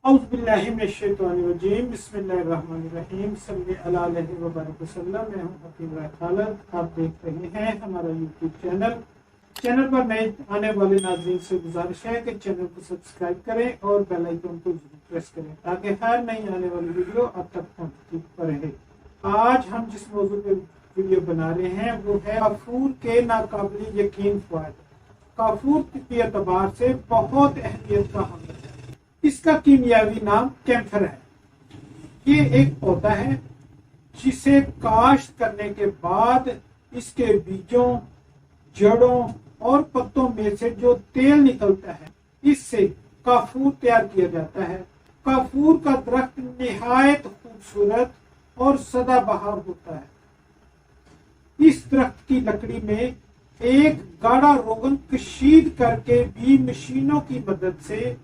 اعوذ باللہ من الشیطان الرجیم بسم اللہ الرحمن الرحیم صلی اللہ علیہ وبارک وسلم۔ میں ہوں حکیم رائے خالد، آپ دیکھ رہے ہیں ہمارا یوٹیوب چینل پر نئے آنے والے ناظرین سے گزارش ہے کہ چینل کو سبسکرائب کریں اور بیل آئیکن کو ضرور پریس کریں تاکہ ہر نئی آنے والی ویڈیو آپ تک پہنچتی رہے۔ آج ہم جس موضوع پہ ویڈیو بنا رہے ہیں وہ ہے کافور کے ناقابل یقین فوائد۔ کافور طبی اعتبار سے بہت اہمیت کا حامل ہے۔ اس کا کیمیاوی نام کیمفر ہے۔ یہ ایک پودا ہے جسے کاشت کرنے کے بعد اس کے بیجوں، جڑوں اور پتوں میں سے جو تیل نکلتا ہے اس سے کافور تیار کیا جاتا ہے۔ کافور کا درخت نہایت خوبصورت اور سدا بہار ہوتا ہے۔ اس درخت کی لکڑی میں ایک گاڑھا روغن کشید کر کے بھی مشینوں کی مدد سے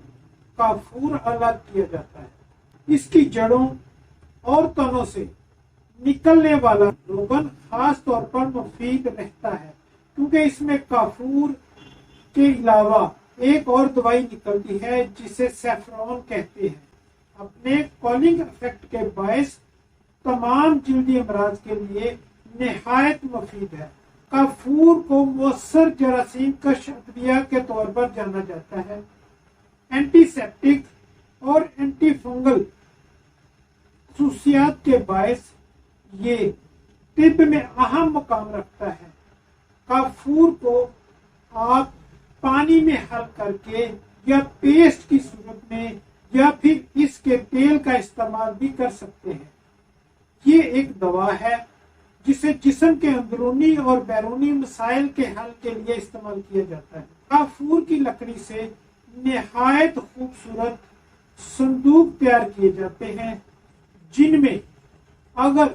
کافور الگ کیا جاتا ہے۔ اس کی جڑوں اور تنوں سے نکلنے والا روغن خاص طور پر مفید رہتا ہے کیونکہ اس میں کافور کے علاوہ ایک اور دوائی نکلتی ہے جسے سیفرون کہتے ہیں۔ اپنے کولنگ افیکٹ کے باعث تمام جلدی امراض کے لیے نہایت مفید ہے۔ کافور کو مؤثر جراثیم کش ادویہ کے طور پر جانا جاتا ہے۔ اینٹی سیپٹک اور اینٹی فنگل خصوصیات کے باعث یہ طب میں اہم مقام رکھتا ہے۔ کافور کو آپ پانی میں حل کر کے یا پیسٹ کی صورت میں یا پھر اس کے تیل کا استعمال بھی کر سکتے ہیں۔ یہ ایک دوا ہے جسے جسم کے اندرونی اور بیرونی مسائل کے حل کے لیے استعمال کیا جاتا ہے۔ کافور کی لکڑی سے نہایت خوبصورت صندوق تیار کیے جاتے ہیں جن میں اگر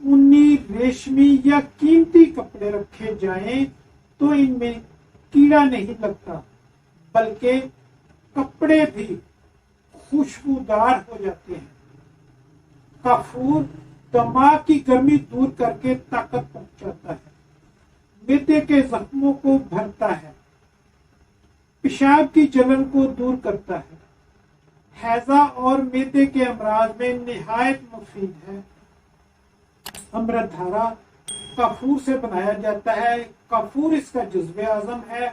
اونی، ریشمی یا قیمتی کپڑے رکھے جائیں تو ان میں کیڑا نہیں لگتا بلکہ کپڑے بھی خوشبودار ہو جاتے ہیں۔ کافور دماغ کی گرمی دور کر کے طاقت پہنچاتا ہے، معدے کے زخموں کو بھرتا ہے، پیشاب کی جلن کو دور کرتا ہے، ہیضہ اور معدے کے امراض میں نہایت مفید ہے۔ امرت دھارا کافور سے بنایا جاتا ہے۔ کافور اس کا جزو اعظم ہے۔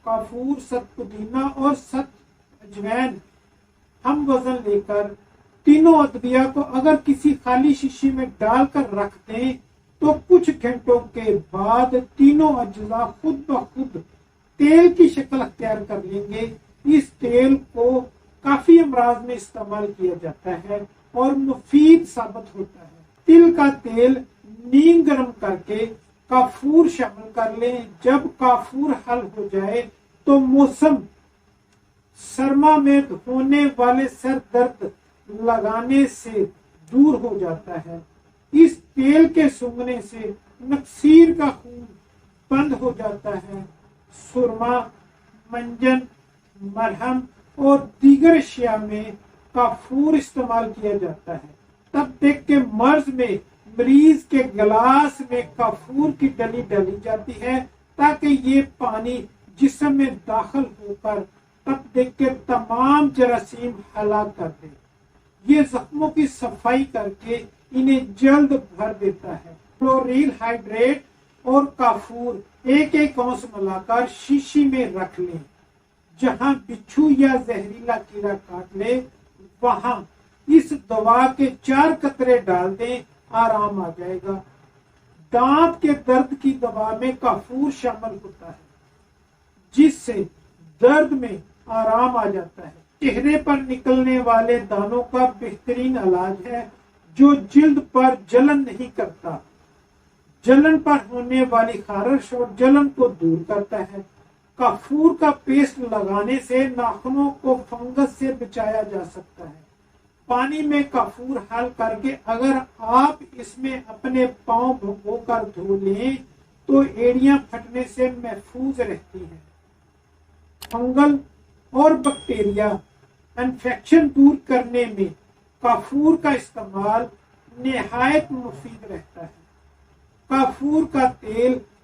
کافور، 7 پودینہ اور 7 اجوین ہم وزن لے کر تینوں ادویہ کو اگر کسی خالی شیشی میں ڈال کر رکھ دیں تو کچھ گھنٹوں کے بعد تینوں اجزاء خود بخود تیل کی شکل اختیار کر لیں گے۔ اس تیل کو کافی امراض میں استعمال کیا جاتا ہے اور مفید ثابت ہوتا ہے۔ تل کا تیل نیم گرم کر کے کافور شامل کر لیں۔ جب کافور حل ہو جائے تو موسم سرما میں ہونے والے سر درد لگانے سے دور ہو جاتا ہے۔ اس تیل کے سونگھنے سے نکسیر کا خون بند ہو جاتا ہے۔ سرما، منجن، مرہم اور دیگر اشیاء میں کافور استعمال کیا جاتا ہے۔ تب تک کہ مرض میں مریض کے گلاس میں کافور کی ڈلی ڈالی جاتی ہے تاکہ یہ پانی جسم میں داخل ہو کر تب تک کے تمام جراثیم ہلاک کر دے۔ یہ زخموں کی صفائی کر کے انہیں جلد بھر دیتا ہے۔ کلوریل ہائیڈریٹ اور کافور ایک اونس ملا کر شیشی میں رکھ لیں۔ جہاں بچھو یا زہریلا کیڑا کاٹ لے وہاں اس دوا کے 4 قطرے ڈال دیں، آرام آ جائے گا۔ دانت کے درد کی دوا میں کافور شامل ہوتا ہے جس سے درد میں آرام آ جاتا ہے۔ چہرے پر نکلنے والے دانوں کا بہترین علاج ہے جو جلد پر جلن نہیں کرتا، جلن پر ہونے والی خارش اور جلن کو دور کرتا ہے۔ کافور کا پیسٹ لگانے سے ناخنوں کو فنگس سے بچایا جا سکتا ہے۔ پانی میں کافور حل کر کے اگر آپ اس میں اپنے پاؤں بھگو کر دھو لیں تو ایڑیاں پھٹنے سے محفوظ رہتی ہیں۔ فنگل اور بیکٹیریا انفیکشن دور کرنے میں کافور کا استعمال نہایت مفید رہتا ہے۔ کافور کا تیل